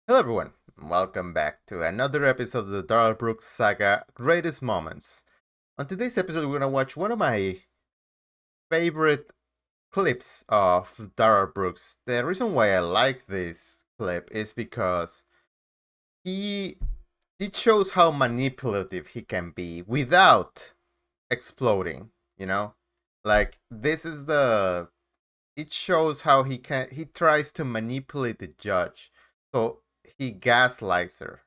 Hello everyone, welcome back to another episode of the Darrell Brooks saga Greatest Moments. On today's episode we're gonna watch one of my favorite clips of Darrell Brooks. The reason why I like this clip is because he it shows how manipulative he can be without exploding, you know? Like this is the it shows how he tries to manipulate the judge. So he gaslights her.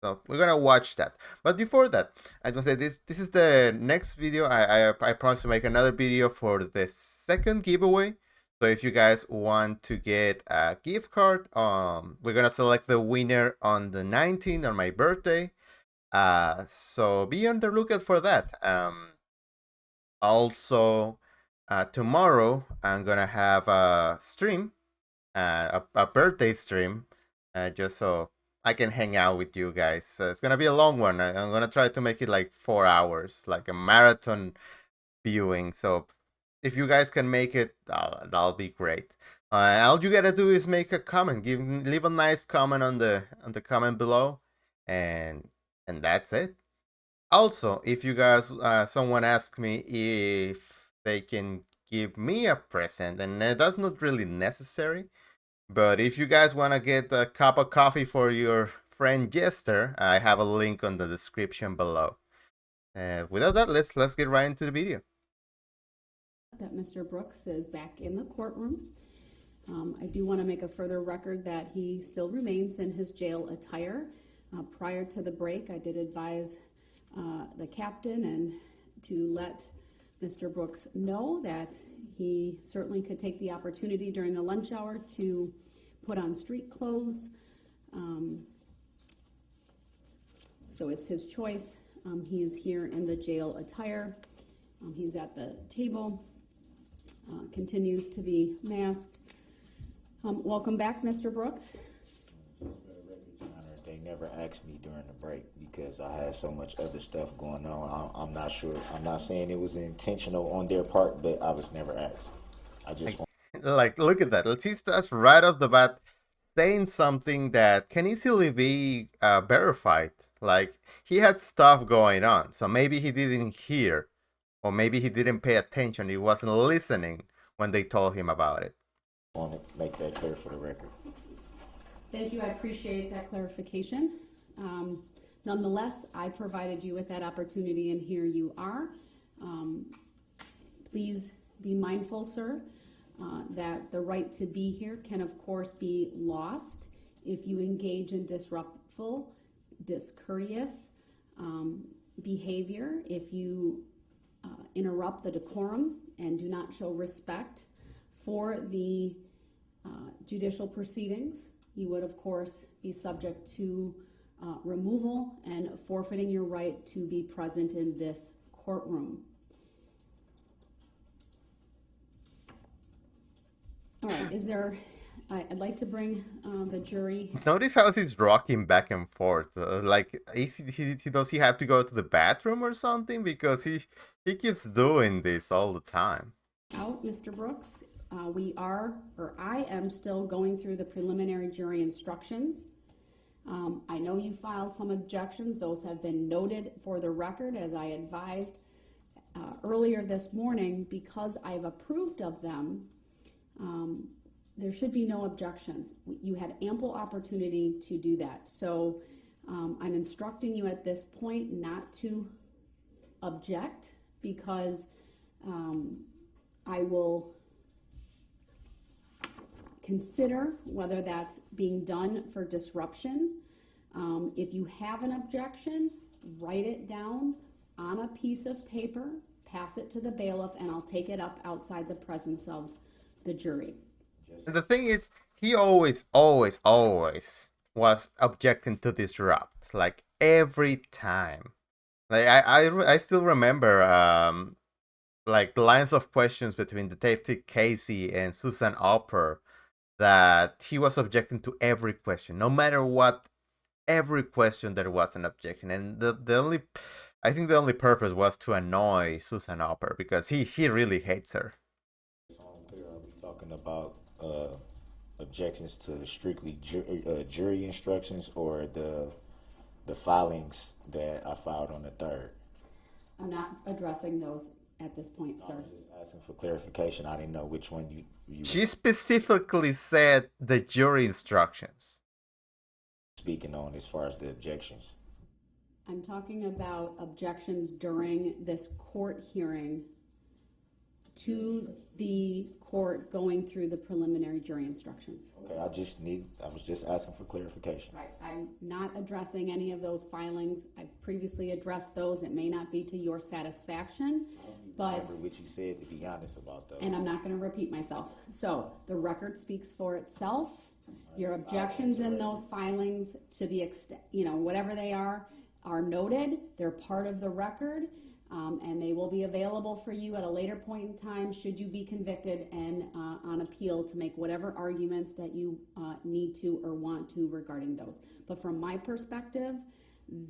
So we're gonna watch that. But before that, I just say this is the next video. I promise to make another video for the second giveaway. So if you guys want to get a gift card, we're gonna select the winner on the 19th on my birthday. So be on the lookout for that. Also, tomorrow I'm gonna have a stream, a birthday stream, just so I can hang out with you guys. It's gonna be a long one. I'm gonna try to make it like 4 hours, like a marathon viewing. So if you guys can make it, that'll be great. All you gotta do is make a comment, leave a nice comment on the comment below, and that's it. Also, if you guys, someone asked me if they can give me a present, and that's not really necessary. But if you guys want to get a cup of coffee for your friend Jester, I have a link on the description below. Without that, let's get right into the video. That Mr. Brooks is back in the courtroom. I do want to make a further record that he still remains in his jail attire. Prior to the break, I did advise the captain and to let Mr. Brooks know that he certainly could take the opportunity during the lunch hour to put on street clothes. So it's his choice. He is here in the jail attire. He's at the table, continues to be masked. Welcome back, Mr. Brooks. They never asked me during the break because I had so much other stuff going on. I'm not sure. I'm not saying it was intentional on their part, but I was never asked. I just Like, look at that. He starts right off the bat saying something that can easily be verified. Like, he has stuff going on, so maybe he didn't hear, or maybe he didn't pay attention. He wasn't listening when they told him about it. want to make that clear for the record. Thank you. I appreciate that clarification. Nonetheless, I provided you with that opportunity, and here you are. Please be mindful, sir, that the right to be here can, of course, be lost if you engage in disruptful, discourteous behavior, if you interrupt the decorum and do not show respect for the judicial proceedings. You would, of course, be subject to removal and forfeiting your right to be present in this courtroom. All right, I'd like to bring the jury. Notice how he's rocking back and forth. Like, does he have to go to the bathroom or something? Because he keeps doing this all the time. Out, Mr. Brooks. I am still going through the preliminary jury instructions. I know you filed some objections. Those have been noted for the record, as I advised earlier this morning. Because I've approved of them, there should be no objections. You had ample opportunity to do that. So I'm instructing you at this point not to object, because I will consider whether that's being done for disruption. If you have an objection, write it down on a piece of paper, pass it to the bailiff, and I'll take it up outside the presence of the jury. And the thing is, he always was objecting to disrupt, like every time. Like I still remember like lines of questions between Detective Casey and Susan Opper, that he was objecting to every question, no matter what. Every question there was an objection, and the only, I think the only purpose was to annoy Susan Opper because he really hates her. So I'm clear. Are we talking about objections to strictly jury instructions or the filings that I filed on the 3rd? I'm not addressing those at this point, sir. I was just asking for clarification. I didn't know which one you She specifically said the jury instructions. were speaking on as far as the objections. I'm talking about objections during this court hearing to the court going through the preliminary jury instructions. Okay, I was just asking for clarification. Right, I'm not addressing any of those filings. I previously addressed those. It may not be to your satisfaction, but, Remember what you said, to be honest about those. and I'm not gonna repeat myself. So, the record speaks for itself. Your objections in those filings, to the extent, whatever they are noted. They're part of the record, and they will be available for you at a later point in time, should you be convicted and on appeal, to make whatever arguments that you need to or want to regarding those. But from my perspective,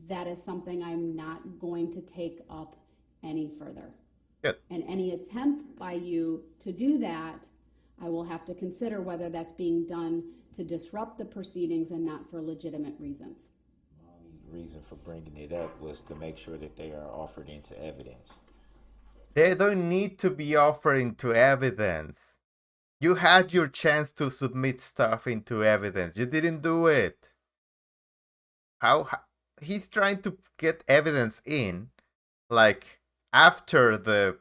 that is something I'm not going to take up any further. Good. And any attempt by you to do that, I will have to consider whether that's being done to disrupt the proceedings and not for legitimate reasons. My only reason for bringing it up was to make sure that they are offered into evidence. They don't need to be offered into evidence. You had your chance to submit stuff into evidence. You didn't do it. How he's trying to get evidence in, like after the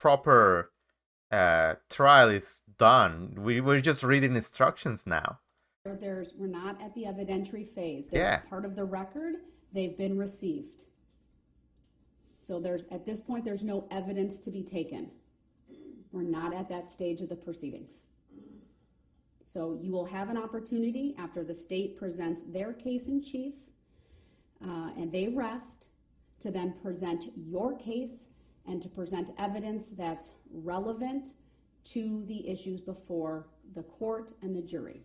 proper trial is done. We're just reading instructions now. We're not at the evidentiary phase. They're Yeah. part of the record. They've been received. So at this point, there's no evidence to be taken. We're not at that stage of the proceedings. So you will have an opportunity after the state presents their case in chief, and they rest, to then present your case and to present evidence that's relevant to the issues before the court and the jury.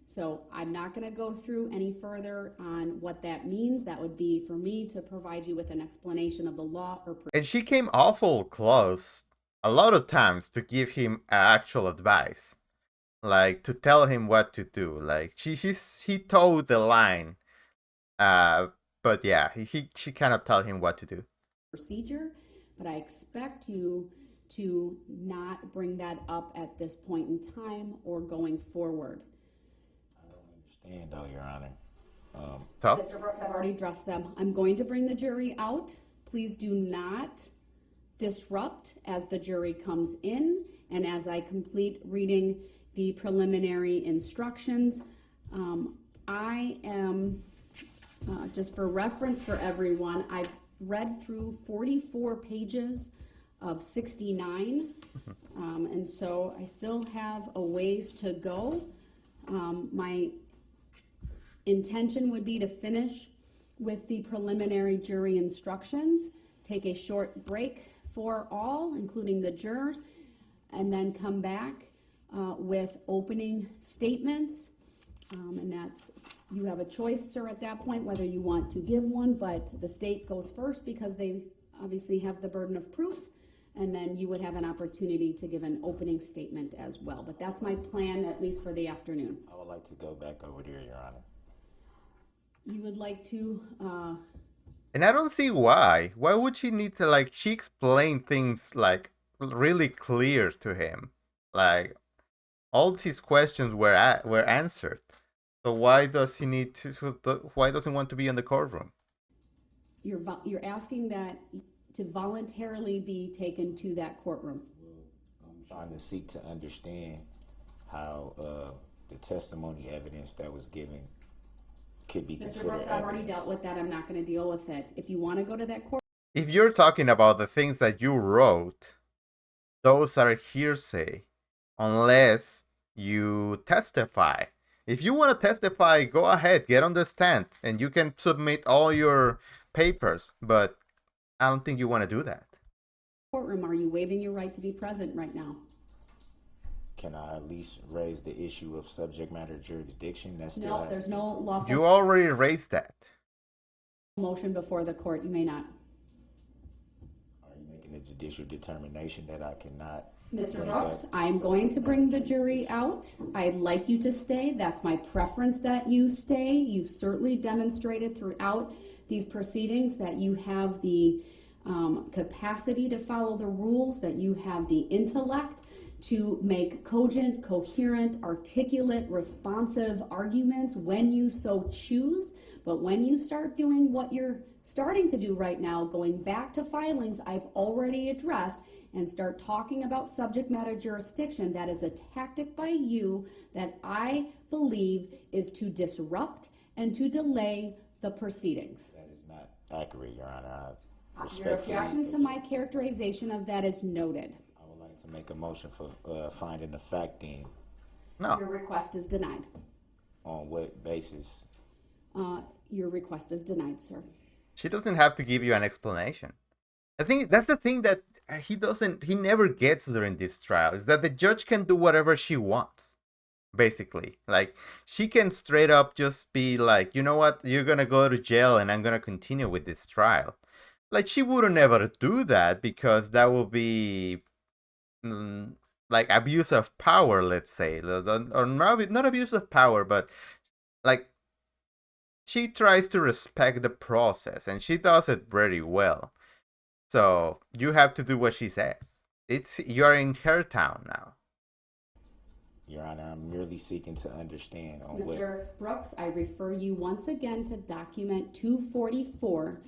So I'm not going to go through any further on what that means. That would be for me to provide you with an explanation of the law or And she came awful close a lot of times to give him actual advice, like to tell him what to do. Like he toed the line, but yeah, she cannot tell him what to do. procedure, but I expect you to not bring that up at this point in time or going forward. I don't understand, though, Your Honor. So Mr. Brooks, I've already addressed them. I'm going to bring the jury out. Please do not disrupt as the jury comes in and as I complete reading the preliminary instructions. I am, just for reference for everyone, I've read through 44 pages of 69, and so I still have a ways to go. My intention would be to finish with the preliminary jury instructions, take a short break for all, including the jurors, and then come back with opening statements. And you have a choice, sir, at that point, whether you want to give one, but the state goes first because they obviously have the burden of proof, and then you would have an opportunity to give an opening statement as well. But that's my plan, at least for the afternoon. I would like to go back over there, Your Honor. You would like to, and I don't see why. Why would she need to, like, she explained things like really clear to him. Like all his questions were answered. So why does he need to? Why doesn't he want to be in the courtroom? you're asking that to voluntarily be taken to that courtroom. I'm trying to seek to understand how the testimony evidence that was given could be Mr. considered Brooks, I've already evidence. dealt with that. I'm not going to deal with it. If you want to go to that court, If you're talking about the things that you wrote, those are hearsay unless you testify. If you want to testify, go ahead, get on the stand, and you can submit all your papers, but I don't think you want to do that. courtroom, are you waiving your right to be present right now? Can I at least raise the issue of subject matter jurisdiction? That's still No, has there's to be- no lawful You already raised that. motion before the court. You may not. Are you making a judicial determination that I cannot Mr. Brooks, I'm going to bring the jury out. I'd like you to stay. That's my preference that you stay. You've certainly demonstrated throughout these proceedings that you have the capacity to follow the rules, that you have the intellect to make cogent, coherent, articulate, responsive arguments when you so choose. But when you start doing what you're starting to do right now, going back to filings I've already addressed, and start talking about subject matter jurisdiction, that is a tactic by you that I believe is to disrupt and to delay the proceedings. That is not accurate, Your Honor. Your objection to my characterization of that is noted. I would like to make a motion for finding the fact then. No. Your request is denied. On what basis? Your request is denied, sir. She doesn't have to give you an explanation. I think that's the thing that he never gets during this trial, is that the judge can do whatever she wants. Basically, like, she can straight up just be like, you know what, you're gonna go to jail and I'm gonna continue with this trial. Like, she wouldn't ever do that, because that would be like abuse of power, let's say, or not abuse of power, but like, she tries to respect the process, and she does it very well. So you have to do what she says. You're in her town now. Your Honor, I'm merely seeking to understand on Mr. Brooks, I refer you once again to document 244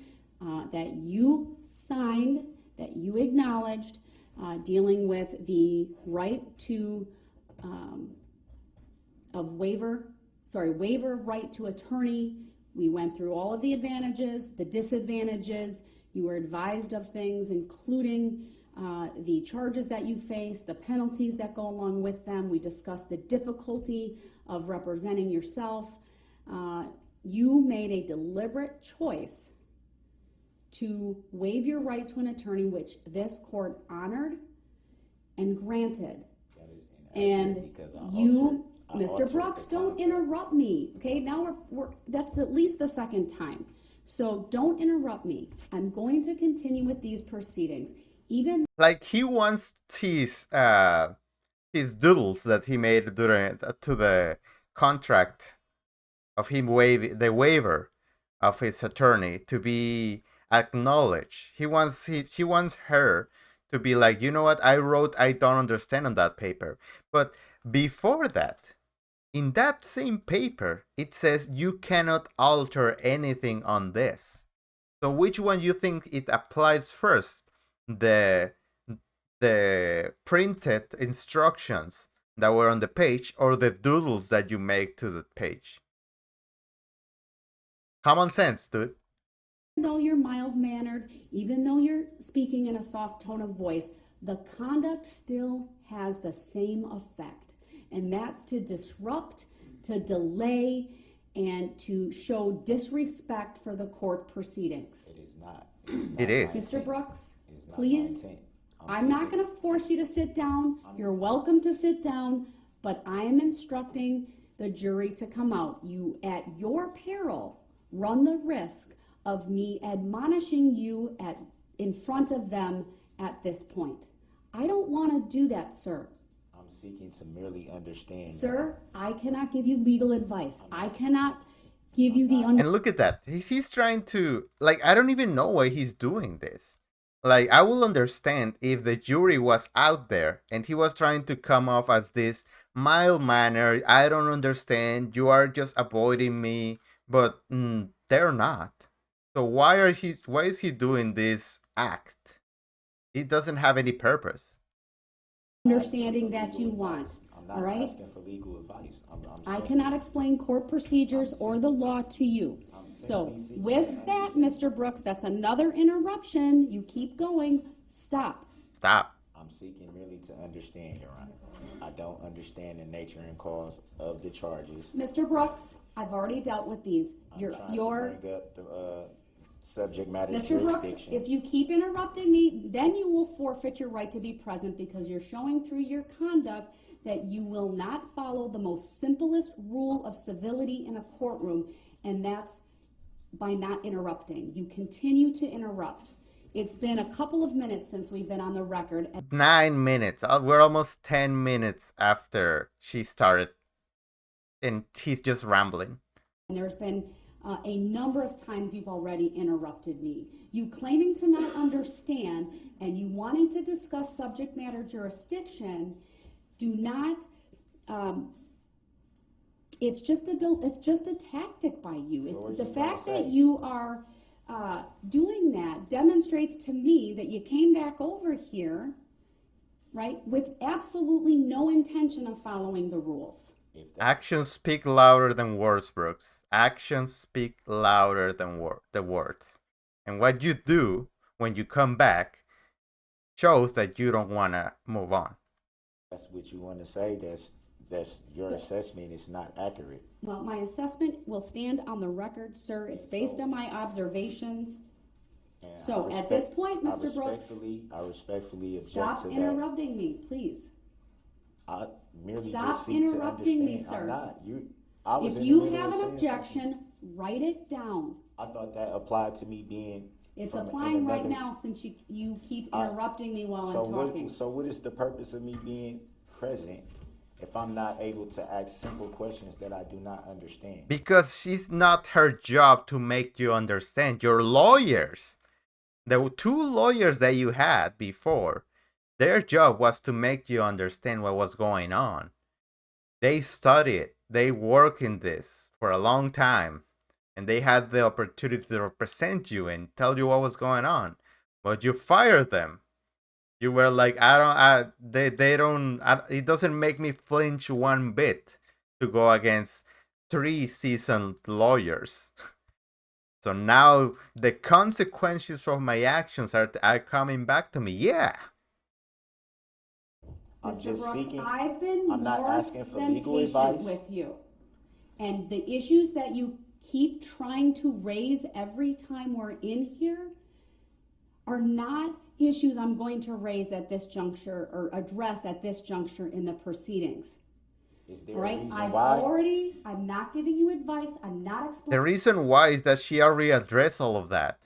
that you signed, that you acknowledged, dealing with the right to waiver of right to attorney. We went through all of the advantages, the disadvantages. You were advised of things, including the charges that you face, the penalties that go along with them. We discussed the difficulty of representing yourself. You made a deliberate choice to waive your right to an attorney, which this court honored and granted. And you, Mr. Brooks, don't interrupt me. Okay, now that's at least the second time. So don't interrupt me. I'm going to continue with these proceedings. Even like, he wants his doodles that he made during to the contract of him the waiver of his attorney to be acknowledged. He wants her to be like, you know what, I wrote I don't understand on that paper. But before that, in that same paper, it says you cannot alter anything on this. So which one you think it applies first? The printed instructions that were on the page, or the doodles that you make to the page? Common sense, dude. Even though you're mild-mannered, even though you're speaking in a soft tone of voice, the conduct still has the same effect. And that's to disrupt, to delay, and to show disrespect for the court proceedings. It is not. It is. Mr. Brooks, please, I'm not going to force you to sit down. You're welcome to sit down, but I am instructing the jury to come out. You, at your peril, run the risk of me admonishing you in front of them at this point. I don't want to do that, sir. I'm seeking to merely understand. Sir, I cannot give you legal advice. I cannot give you the And look at that. He's trying to, like, I don't even know why he's doing this. Like, I will understand if the jury was out there and he was trying to come off as this mild-mannered, I don't understand, you are just avoiding me, but they're not. So why is he doing this act? It doesn't have any purpose. understanding that you want. All right? Asking for legal advice. I cannot explain court procedures or the law to you. So with that, Mr. Brooks, that's another interruption. You keep going. Stop. Stop. I'm seeking merely to understand, Your Honor. I don't understand the nature and cause of the charges. Mr. Brooks, I've already dealt with these. Bring up the subject matter Mr. Brooks, jurisdiction. if you keep interrupting me, then you will forfeit your right to be present, because you're showing through your conduct that you will not follow the most simplest rule of civility in a courtroom, and that's by not interrupting. You continue to interrupt. It's been a couple of minutes since we've been on the record. 9 minutes. We're almost 10 minutes after she started, and he's just rambling. And there's been a number of times you've already interrupted me. You claiming to not understand and you wanting to discuss subject matter jurisdiction, do not. It's just a tactic by you. The fact that you are doing that demonstrates to me that you came back over here, right, with absolutely no intention of following the rules. Actions speak louder than words, Brooks. Actions speak louder than the words. And what you do when you come back shows that you don't want to move on. That's what you want to say. That's your assessment is not accurate. Well, my assessment will stand on the record, sir. It's based on my observations. And So at this point, Mr. Brooks, I respectfully object stop to that. interrupting me, please. I merely Stop just seek to interrupting me, understand. sir. I'm not. I was If in the you middle have of an saying objection, write it down. something. I thought that applied to me being. It's from applying right another- now since you keep interrupting me while So I'm talking. what is the purpose of me being present if I'm not able to ask simple questions that I do not understand? Because it's not her job to make you understand. Your lawyers, the two lawyers that you had before, their job was to make you understand what was going on. They studied, they worked in this for a long time, and they had the opportunity to represent you and tell you what was going on. But you fired them. You were like, it doesn't make me flinch one bit to go against 3 seasoned lawyers. So now the consequences of my actions are coming back to me. Yeah. I'm Mr. just Brooks, seeking. I've been I'm not more asking for than legal patient advice. with you. And the issues that you keep trying to raise every time we're in here are not issues I'm going to raise at this juncture or address at this juncture in the proceedings. Is there All right? a reason I'm why? not giving you advice. I'm not The explaining reason why is that she already addressed all of that.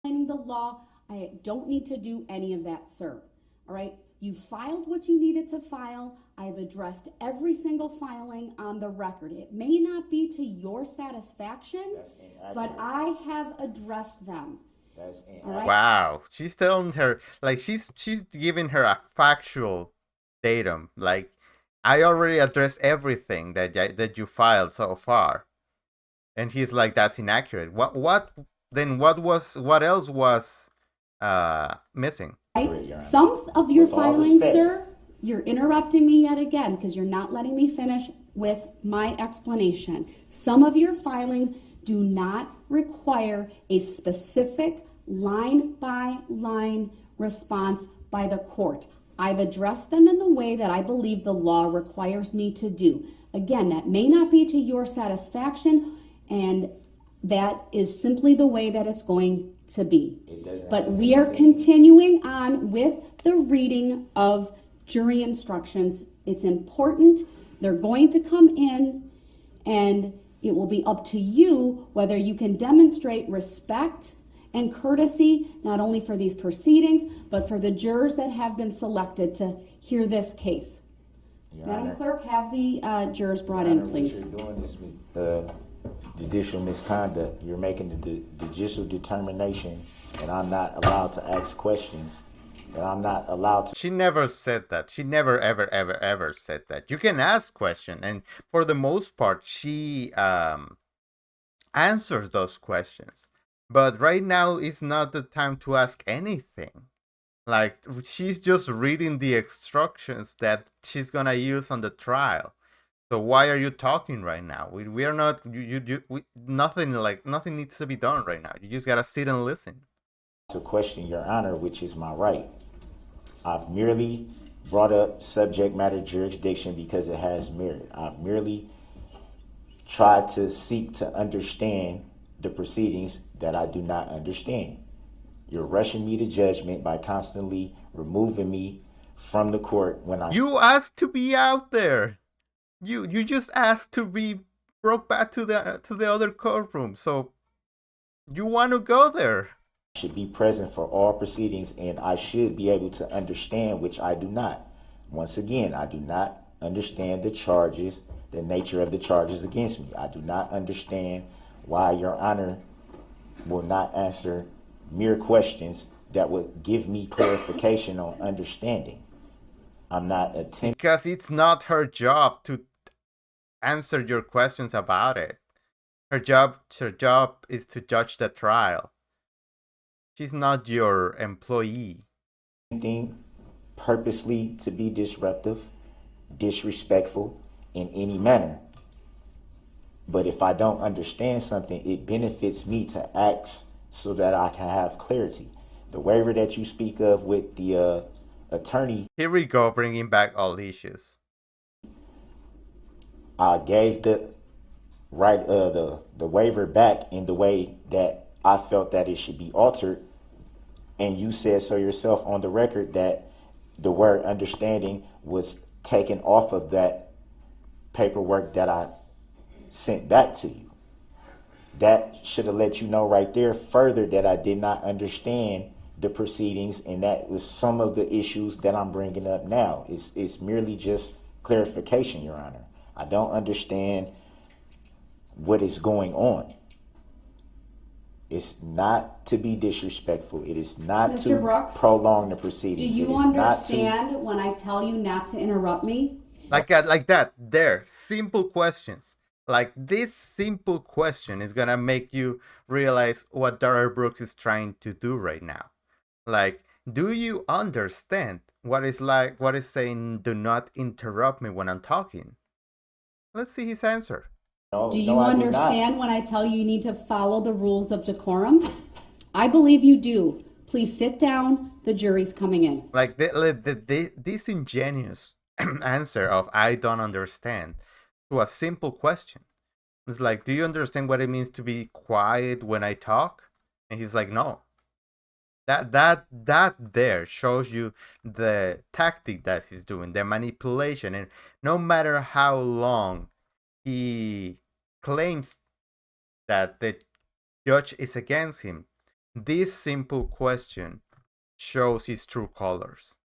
the law. I don't need to do any of that, sir. All right? You filed what you needed to file. I've addressed every single filing on the record. It may not be to your satisfaction, That's inaccurate. but I have addressed them. That's All inaccurate. right? Wow, she's telling her, like, she's giving her a factual datum. Like, I already addressed everything that you filed so far, and he's like, that's inaccurate. What else was missing? Right? Your Honor. Some of your With all filings, respect. sir, you're interrupting me yet again because you're not letting me finish with my explanation. Some of your filings do not require a specific line-by-line response by the court. I've addressed them in the way that I believe the law requires me to do. Again, that may not be to your satisfaction, and that is simply the way that it's going to be. It doesn't But have we are anything- continuing on with the reading of jury instructions. It's important. They're going to come in, and it will be up to you whether you can demonstrate respect and courtesy, not only for these proceedings, but for the jurors that have been selected to hear this case. Your Madam Honor. Clerk, have the jurors brought Your in, Honor, please. What you're doing is judicial misconduct. You're making the judicial determination, and I'm not allowed to ask questions, and I'm not allowed to. She never said that. She never, ever said that. You can ask questions, and for the most part, she answers those questions. But right now is not the time to ask anything. Like, she's just reading the instructions that she's gonna use on the trial. So why are you talking right now? We are not nothing needs to be done right now. You just gotta sit and listen. To question Your Honor, which is my right. I've merely brought up subject matter jurisdiction because it has merit. I've merely tried to seek to understand the proceedings that I do not understand. You're rushing me to judgment by constantly removing me from the court when I. You asked to be out there. You just asked to be brought back to the other courtroom. So you want to go there. should be present for all proceedings and I should be able to understand, which I do not. Once again, I do not understand the charges, the nature of the charges against me. I do not understand why Your Honor will not answer mere questions that would give me clarification on understanding. I'm not attempting. Because it's not her job to answer your questions about it. Her job is to judge the trial. She's not your employee. Purposely to be disruptive, disrespectful in any manner. But if I don't understand something, it benefits me to ask so that I can have clarity. The waiver that you speak of with the attorney. Here we go, bringing back all issues. I gave the right the waiver back in the way that I felt that it should be altered, and you said so yourself on the record that the word understanding was taken off of that paperwork that I sent back to you. That should have let you know right there further that I did not understand the proceedings, and that was some of the issues that I'm bringing up now. It's merely just clarification, Your Honor. I don't understand what is going on. It's not to be disrespectful. It is not Mr. to Brooks, prolong the proceedings. do you understand when I tell you not to interrupt me? Like that. There. Simple questions. Like this simple question is gonna make you realize what Darrell Brooks is trying to do right now. Like, do you understand what is saying do not interrupt me when I'm talking? Let's see his answer. Do you understand when I tell you need to follow the rules of decorum? I believe you do. Please sit down. The jury's coming in. Like the disingenuous answer of I don't understand to a simple question. It's like, do you understand what it means to be quiet when I talk? And he's like, no. That there shows you the tactic that he's doing, the manipulation, and no matter how long he claims that the judge is against him, this simple question shows his true colors.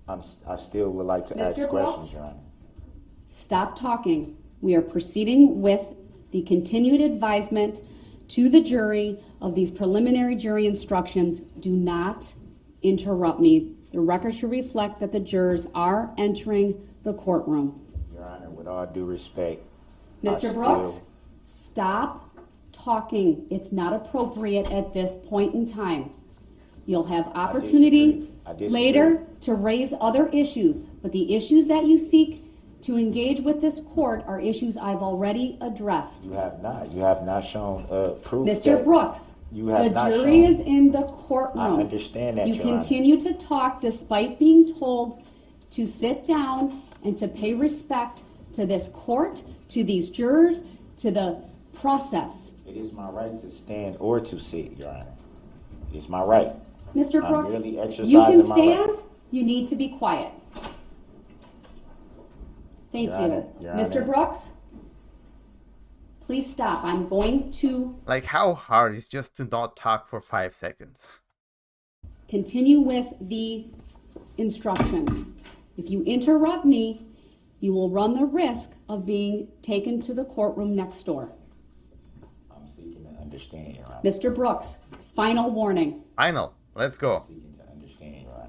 I still would like to ask questions, Your Honor. Stop talking. We are proceeding with the continued advisement to the jury of these preliminary jury instructions. Do not interrupt me. The record should reflect that the jurors are entering the courtroom. Your Honor, with all due respect, Mr. Brooks, stop talking. It's not appropriate at this point in time. You'll have opportunity later to raise other issues, but the issues that you seek to engage with this court are issues I've already addressed. You have not. You have not shown proof. Mr. Brooks, the jury is in the courtroom. I understand that, You Your Honor. continue to talk despite being told to sit down and to pay respect to this court, to these jurors, to the process. It is my right to stand or to sit, Your Honor. It's my right. Mr. I'm Brooks, merely you exercising can my stand. right. You need to be quiet. Thank Your you. Honor, Your Mr. Honor. Brooks, please stop. I'm going to Like, how hard is just to not talk for 5 seconds? continue with the instructions. If you interrupt me, you will run the risk of being taken to the courtroom next door. I'm seeking to understand, Your Honor. Mr. Brooks, final warning. Final. Let's go. Seeking to understand, Your Honor.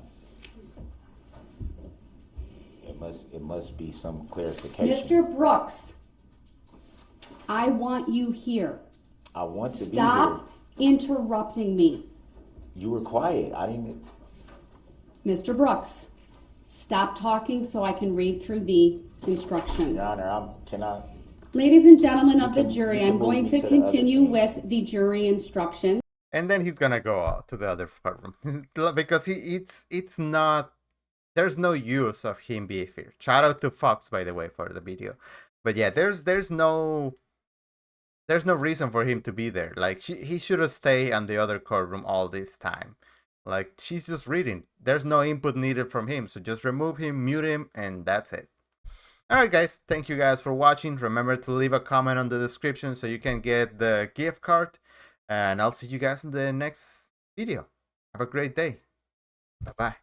It must be some clarification. Mr. Brooks, I want you here. I want to be here. Stop interrupting me. You were quiet. I didn't. Mr. Brooks, stop talking so I can read through the instructions. Your Honor, Ladies and gentlemen of the you jury, can I'm going move to me to the other continue thing. with the jury instructions. And then he's gonna go out to the other courtroom because it's not. There's no use of him being here. Shout out to Fox, by the way, for the video. But yeah, there's no reason for him to be there. Like, he should have stayed in the other courtroom all this time. Like, she's just reading. There's no input needed from him, so just remove him, mute him, and that's it. Alright guys, thank you guys for watching. Remember to leave a comment on the description so you can get the gift card. And I'll see you guys in the next video. Have a great day. Bye-bye.